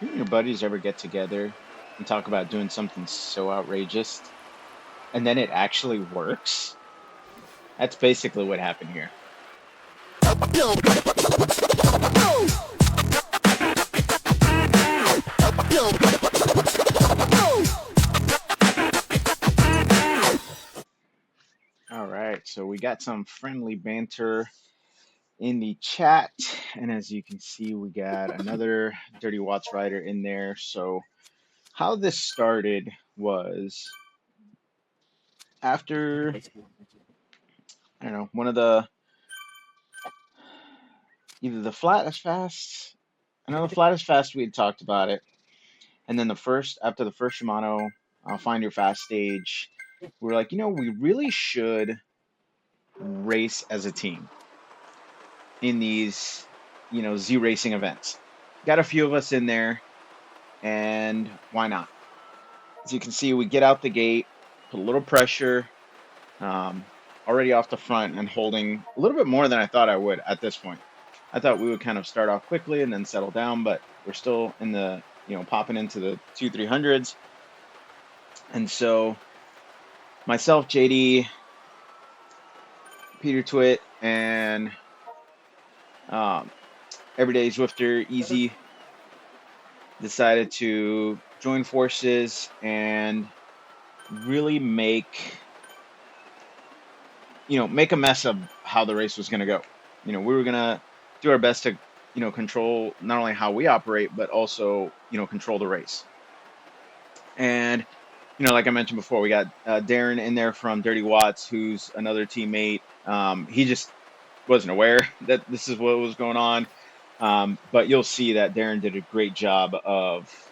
You and your buddies ever get together and talk about doing something so outrageous and then it actually works? That's basically what happened here. All right, so we got some friendly banter in the chat, and as you can see, we got another Dirty Watts rider in there. So, how this started was after, I don't know, one of the either the flattest fast, I know the flattest fast we had talked about it, and then the first after the first Shimano Find Your Fast stage, we were like, we really should race as a team in these, ZRacing events. Got a few of us in there, and why not? As you can see, we get out the gate, put a little pressure, um, already off the front and holding a little bit more than I thought I would at this point. I thought we would kind of start off quickly and then settle down, but we're still in the, popping into the 2-300s. And so myself, JD, Peter Twit, and um, Everyday Zwifter Easy decided to join forces and really make a mess of how the race was going to go. We were going to do our best to, control not only how we operate, but also, control the race. And, like I mentioned before, we got Darren in there from Dirty Watts, who's another teammate. He just wasn't aware that this is what was going on. But you'll see that Darren did a great job of,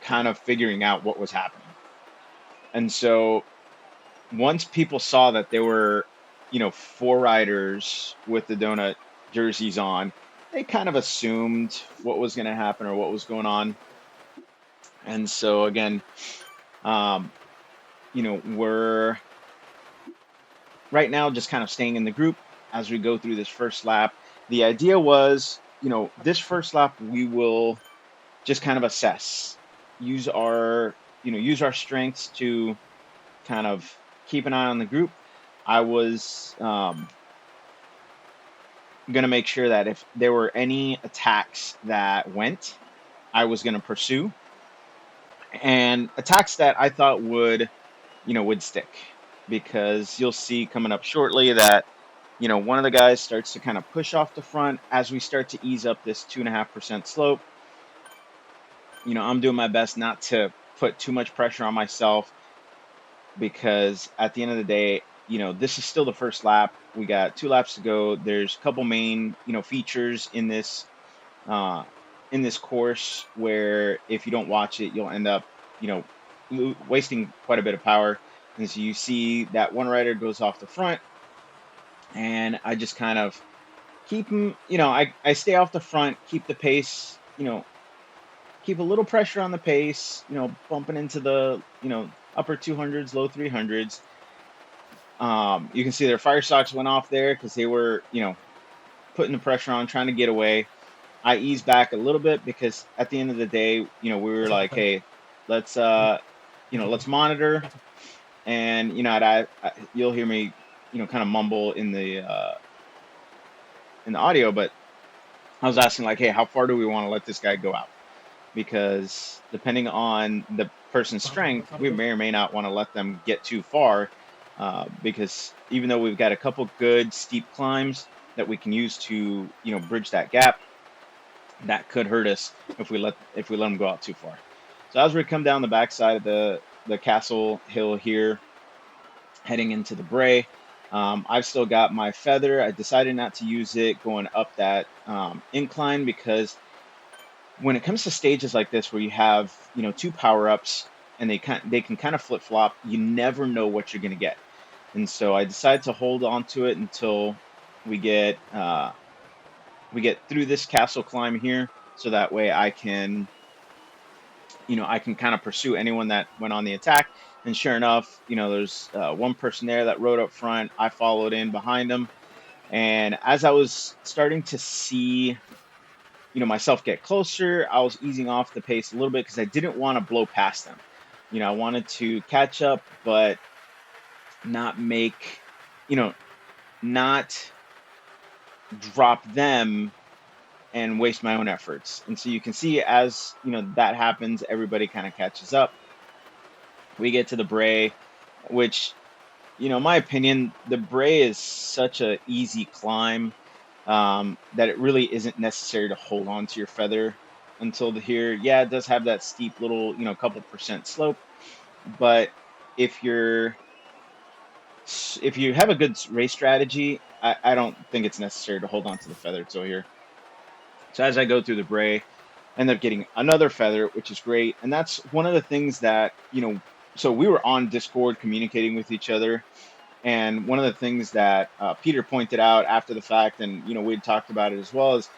kind of figuring out what was happening. And so once people saw that there were, four riders with the donut jerseys on, they kind of assumed what was going to happen or what was going on. And so again, um, we're right now just kind of staying in the group as we go through this first lap. The idea was, this first lap we will just kind of assess, use our strengths to kind of keep an eye on the group. I was going to make sure that if there were any attacks that went, I was going to pursue, and attacks that I thought would stick, because you'll see coming up shortly that, one of the guys starts to kind of push off the front as we start to ease up this 2.5% slope. I'm doing my best not to put too much pressure on myself, because at the end of the day, this is still the first lap. We got 2 laps to go. There's a couple main, features uh, in this course where if you don't watch it, you'll end up, wasting quite a bit of power. And so you see that one rider goes off the front, and I just kind of keep him, I stay off the front, keep the pace, keep a little pressure on the pace, bumping into the, upper 200s, low 300s. You can see their fire socks went off there because they were, putting the pressure on, trying to get away. I eased back a little bit because at the end of the day, we were like, hey, let's let's monitor. And you'll hear me, kind of mumble in the audio, but I was asking like, hey, how far do we want to let this guy go out? Because depending on the person's strength, we may or may not want to let them get too far. Because even though we've got a couple good steep climbs that we can use to, bridge that gap, that could hurt us if we let them go out too far. So as we come down the backside of the castle hill here, heading into the Bray, I've still got my feather. I decided not to use it going up that incline, because when it comes to stages like this where you have, two power ups and they can kind of flip flop, you never know what you're going to get. And so I decided to hold on to it until we get through this castle climb here, so that way I can kind of pursue anyone that went on the attack. And sure enough, there's one person there that rode up front. I followed in behind him, and as I was starting to see, myself get closer. I was easing off the pace a little bit because I didn't want to blow past them. I wanted to catch up, but not make, you know, not drop them and waste my own efforts. And so you can see as, that happens, everybody kind of catches up. We get to the Bray, which, my opinion, the Bray is such a easy climb, that it really isn't necessary to hold on to your feather until here. Yeah, it does have that steep little, couple percent slope, but if you're if you have a good race strategy, I don't think it's necessary to hold on to the feather till here. So as I go through the Bray, I end up getting another feather, which is great. And that's one of the things that, so we were on Discord communicating with each other. And one of the things that Peter pointed out after the fact, and, we had talked about it as well, is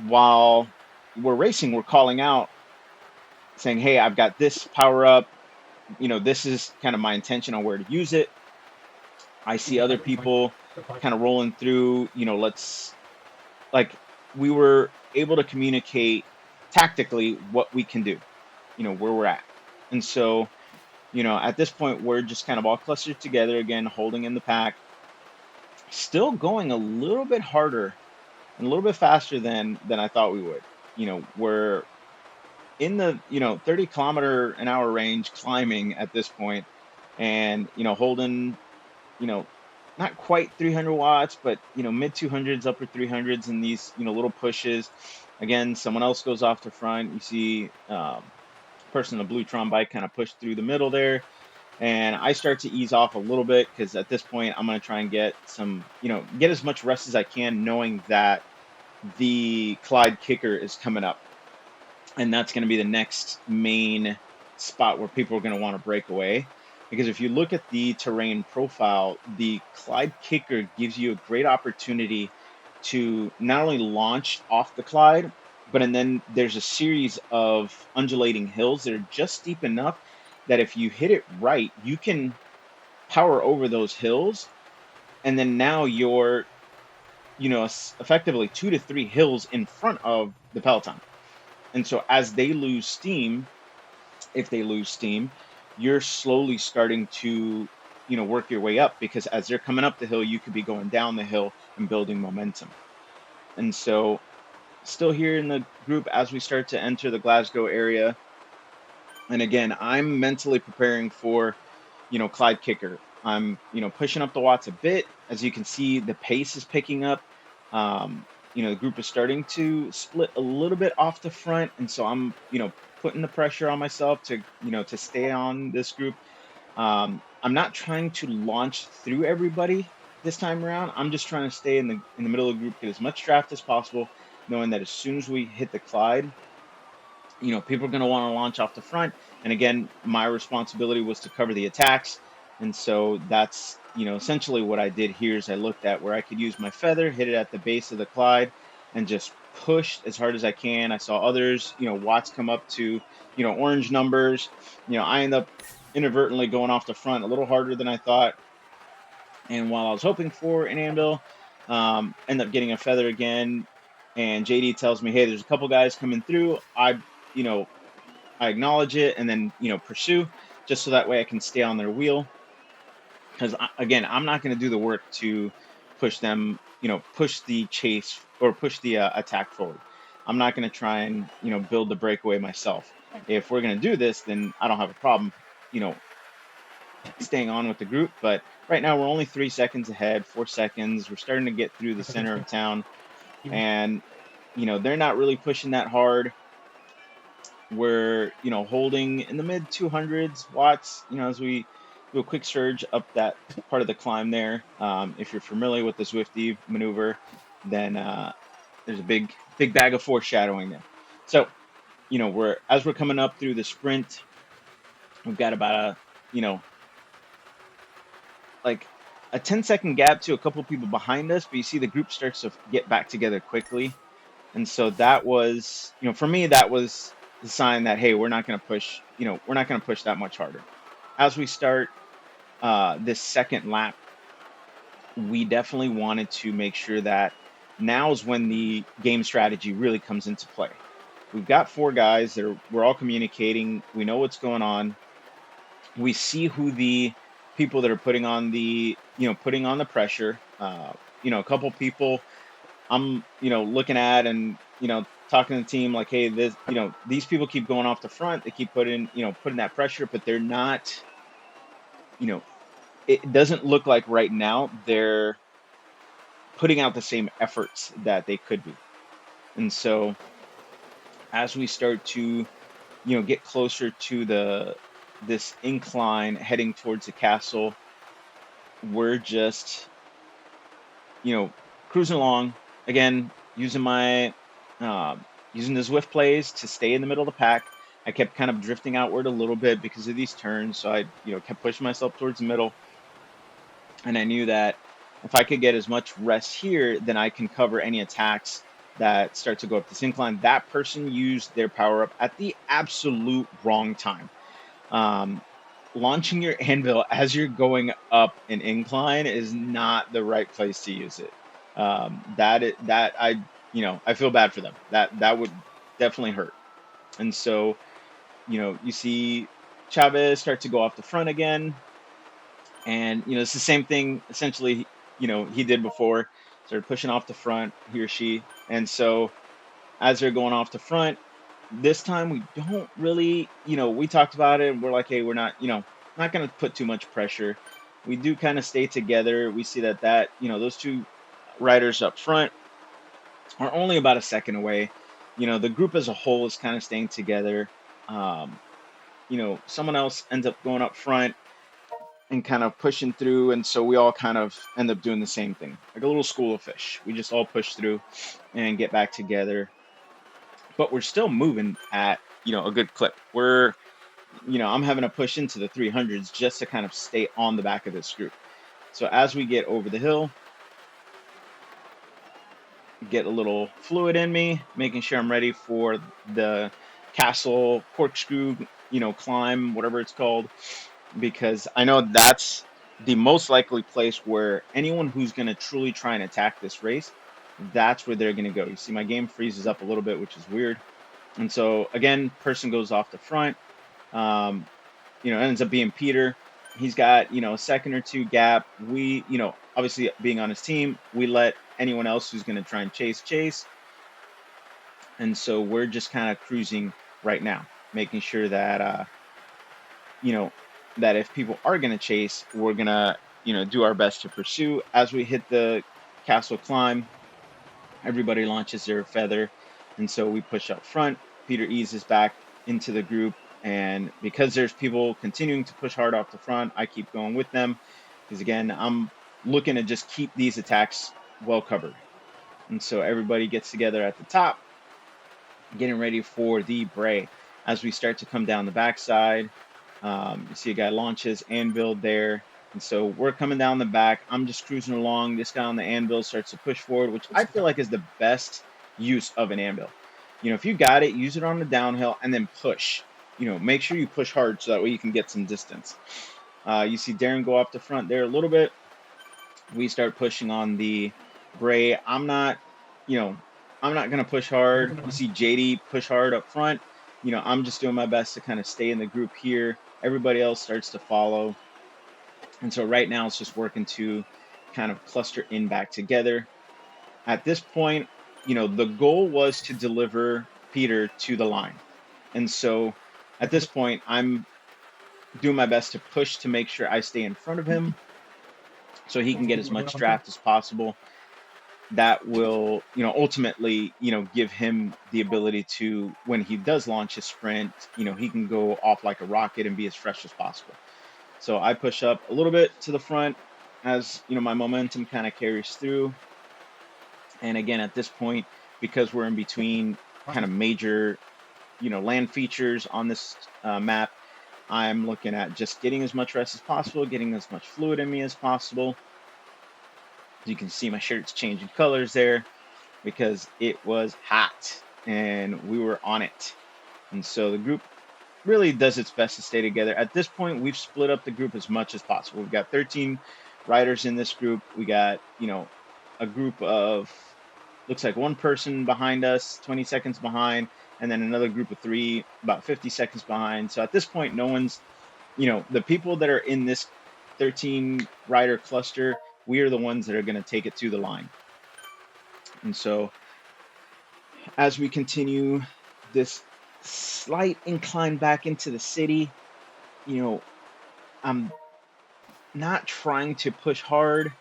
while we're racing, we're calling out saying, hey, I've got this power up. This is kind of my intention on where to use it. I see other people kind of rolling through, let's like we were able to communicate tactically what we can do, where we're at. And so, at this point, we're just kind of all clustered together again, holding in the pack, still going a little bit harder and a little bit faster than I thought we would. We're in the, 30-kilometer-an-hour range climbing at this point, and, holding, you know, not quite 300 watts, but mid 200s, upper 300s in these little pushes. Again, someone else goes off the front. You see person on a blue Tron bike kind of push through the middle there, and I start to ease off a little bit because at this point I'm going to try and get some, get as much rest as I can, knowing that the Clyde kicker is coming up, and that's going to be the next main spot where people are going to want to break away. Because if you look at the terrain profile, the Clyde kicker gives you a great opportunity to not only launch off the Clyde, but and then there's a series of undulating hills that are just steep enough that if you hit it right, you can power over those hills, and then now you're, effectively 2 to 3 hills in front of the peloton. And so as they lose steam, if they lose steam, you're slowly starting to, work your way up, because as they're coming up the hill, you could be going down the hill and building momentum. And so still here in the group as we start to enter the Glasgow area. And again, I'm mentally preparing for, Clyde kicker. I'm, pushing up the watts a bit. As you can see, the pace is picking up. The group is starting to split a little bit off the front. And so I'm, putting the pressure on myself to, to stay on this group. I'm not trying to launch through everybody this time around. I'm just trying to stay in the middle of the group, get as much draft as possible, knowing that as soon as we hit the Clyde, people are going to want to launch off the front. And again, my responsibility was to cover the attacks. And so that's, essentially what I did here is I looked at where I could use my feather, hit it at the base of the Clyde, and just push as hard as I can. I saw others, watts come up to, orange numbers. I end up inadvertently going off the front a little harder than I thought. And while I was hoping for an anvil, end up getting a feather again. And JD tells me, hey, there's a couple guys coming through. You know, I acknowledge it and then, pursue, just so that way I can stay on their wheel. Because again, I'm not going to do the work to push them, push the chase or push the attack forward. I'm not going to try and, build the breakaway myself. If we're going to do this, then I don't have a problem, you know, staying on with the group. But right now we're only 3 seconds ahead, 4 seconds. We're starting to get through the center of town, and, they're not really pushing that hard. We're, holding in the mid 200s watts, as we do a quick surge up that part of the climb there. If you're familiar with the Zwifty maneuver, then there's a big bag of foreshadowing there. So, we're coming up through the sprint, we've got about like a 10-second gap to a couple of people behind us, but you see the group starts to get back together quickly. And so that was, for me, that was the sign that, hey, we're not going to push, we're not going to push that much harder. As we start this second lap, we definitely wanted to make sure that Now is when the game strategy really comes into play. We've got four guys that we're all communicating. We know what's going on. We see who the people that are putting on putting on the pressure. A couple people I'm, looking at and, talking to the team like, hey, these people keep going off the front. They keep putting that pressure, but they're not, you know, it doesn't look like right now they're putting out the same efforts that they could be. And so as we start to, get closer to this incline heading towards the castle, we're just, you know, cruising along again, using the Zwift plays to stay in the middle of the pack. I kept kind of drifting outward a little bit because of these turns, so I, kept pushing myself towards the middle, and I knew that if I could get as much rest here, then I can cover any attacks that start to go up this incline. That person used their power up at the absolute wrong time. Um, Launching your anvil as you're going up an incline is not the right place to use it. That I feel bad for them. That would definitely hurt. And so, you see Chavez start to go off the front again, and it's the same thing essentially. He did before, started pushing off the front, he or she, and so as they're going off the front, this time we don't really, we talked about it and we're like, hey, we're not, not going to put too much pressure. We do kind of stay together. We see that, those two riders up front are only about a second away. The group as a whole is kind of staying together. Um, Someone else ends up going up front and kind of pushing through. And so we all kind of end up doing the same thing, like a little school of fish. We just all push through and get back together, but we're still moving at, a good clip. I'm having to push into the 300s just to kind of stay on the back of this group. So as we get over the hill, get a little fluid in me, making sure I'm ready for the castle corkscrew, climb, whatever it's called, because I know that's the most likely place where anyone who's going to truly try and attack this race, that's where they're going to go. You see my game freezes up a little bit, which is weird. And so again, person goes off the front. Um, ends up being Peter. He's got, a second or two gap. We, obviously being on his team, we let anyone else who's going to try and chase. And so we're just kind of cruising right now, making sure that, you know, that if people are going to chase, we're going to, do our best to pursue. As we hit the castle climb, everybody launches their feather. And so we push up front. Peter eases back into the group. And because there's people continuing to push hard off the front, I keep going with them. Because again, I'm looking to just keep these attacks well covered. And so everybody gets together at the top, getting ready for the bray. As we start to come down the backside, you see a guy launches anvil there. And so we're coming down the back. I'm just cruising along. This guy on the anvil starts to push forward, which I feel like is the best use of an anvil. If you got it, use it on the downhill and then push. Make sure you push hard so that way you can get some distance. You see Darren go off the front there a little bit. We start pushing on the bray. I'm not going to push hard. You see JD push hard up front. I'm just doing my best to kind of stay in the group here. Everybody else starts to follow. And so right now it's just working to kind of cluster in back together. At this point, the goal was to deliver Peter to the line. And so at this point, I'm doing my best to push to make sure I stay in front of him so he can get as much draft as possible. That will, ultimately, give him the ability to, when he does launch his sprint, he can go off like a rocket and be as fresh as possible. So I push up a little bit to the front as, my momentum kind of carries through. And again, at this point, because we're in between kind of major, land features on this map, I'm looking at just getting as much rest as possible, getting as much fluid in me as possible. You can see my shirt's changing colors there because it was hot and we were on it. And so the group really does its best to stay together. At this point, we've split up the group as much as possible. We've got 13 riders in this group. We got, a group of looks like one person behind us, 20 seconds behind, and then another group of three about 50 seconds behind. So at this point, no one's, the people that are in this 13 rider cluster, we are the ones that are going to take it to the line. And so as we continue this slight incline back into the city, I'm not trying to push hard,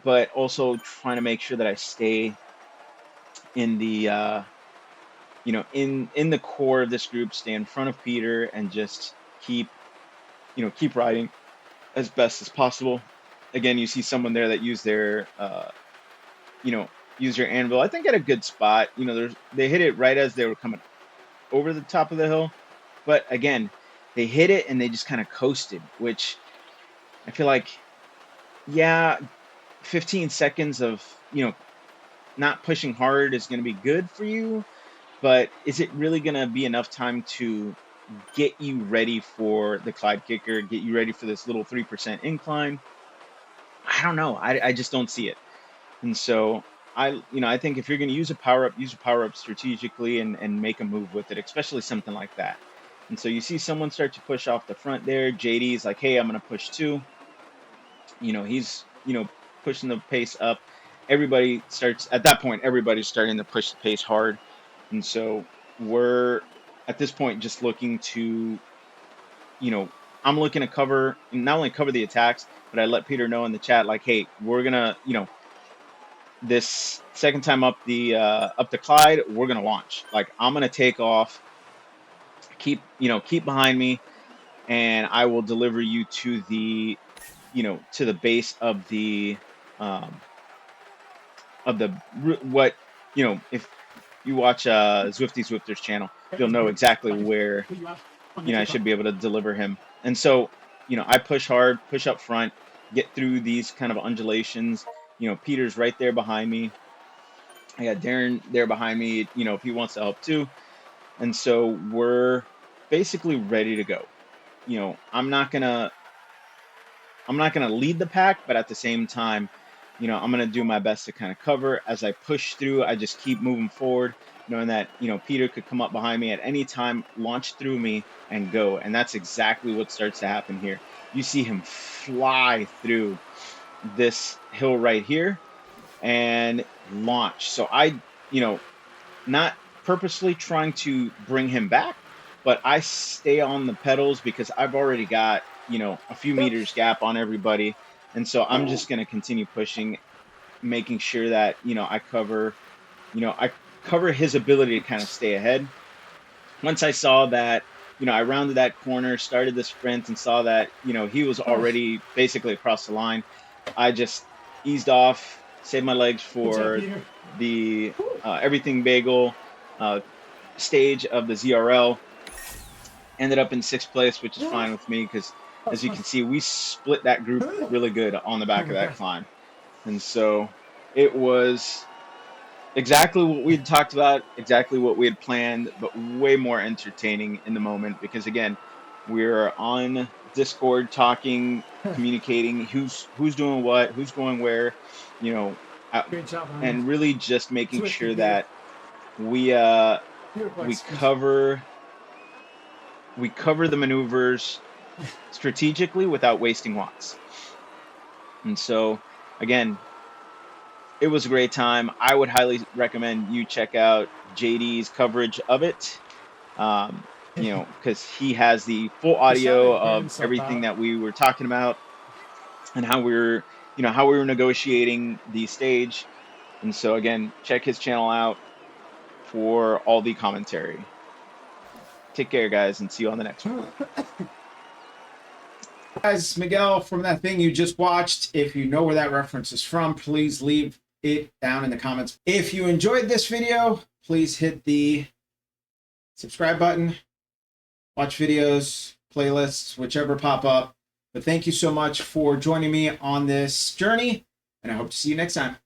but also trying to make sure that I stay in the in the core of this group, stay in front of Peter, and just keep riding as best as possible. Again, you see someone there that used their use their anvil. I think at a good spot. They hit it right as they were coming over the top of the hill, but again, they hit it and they just kind of coasted, which I feel like, yeah, 15 seconds of not pushing hard is going to be good for you, but is it really going to be enough time to get you ready for the Clyde kicker, get you ready for this little 3% incline? I don't know. I just don't see it. And so I think if you're going to use a power up strategically and make a move with it, especially something like that. And so you see someone start to push off the front there. JD's like, hey, I'm going to push too. He's, pushing the pace up. At that point, everybody's starting to push the pace hard. And so we're at this point just looking to, I'm looking to not only cover the attacks, but I let Peter know in the chat, like, hey, we're gonna, this second time up the Clyde, we're gonna launch. Like, I'm gonna take off, keep behind me, and I will deliver you to the base of what, if you watch Zwifty Zwifter's channel, you'll know exactly where, I should be able to deliver him. And so, I push hard, push up front, get through these kind of undulations. Peter's right there behind me. I got Darren there behind me, if he wants to help too. And so we're basically ready to go. I'm not gonna lead the pack, but at the same time, I'm gonna do my best to kind of cover as I push through. I just keep moving forward, knowing that Peter could come up behind me at any time, launch through me, and go. And that's exactly what starts to happen here. You see him fly through this hill right here and launch. So I, not purposely trying to bring him back, but I stay on the pedals because I've already got, a few meters gap on everybody. And so I'm just going to continue pushing, making sure that, I cover his ability to kind of stay ahead. Once I saw that, I rounded that corner, started the sprint, and saw that, he was already basically across the line, I just eased off, saved my legs for the everything bagel stage of the ZRL. Ended up in 6th place, which is fine with me because, as you can see, we split that group really good on the back of that climb. And so it was exactly what we had talked about, exactly what we had planned, but way more entertaining in the moment because, again, we're on Discord talking, communicating who's doing what, who's going where, Great job, and really just making sure that we cover the maneuvers strategically without wasting watts. And so, again, it was a great time. I would highly recommend you check out JD's coverage of it, because he has the full audio of everything that we were talking about and how we were negotiating the stage. And so, again, check his channel out for all the commentary. Take care, guys, and see you on the next one. Guys, Miguel, from that thing you just watched, if you know where that reference is from, please leave it down in the comments. If you enjoyed this video, please hit the subscribe button, watch videos, playlists, whichever pop up. But thank you so much for joining me on this journey, and I hope to see you next time.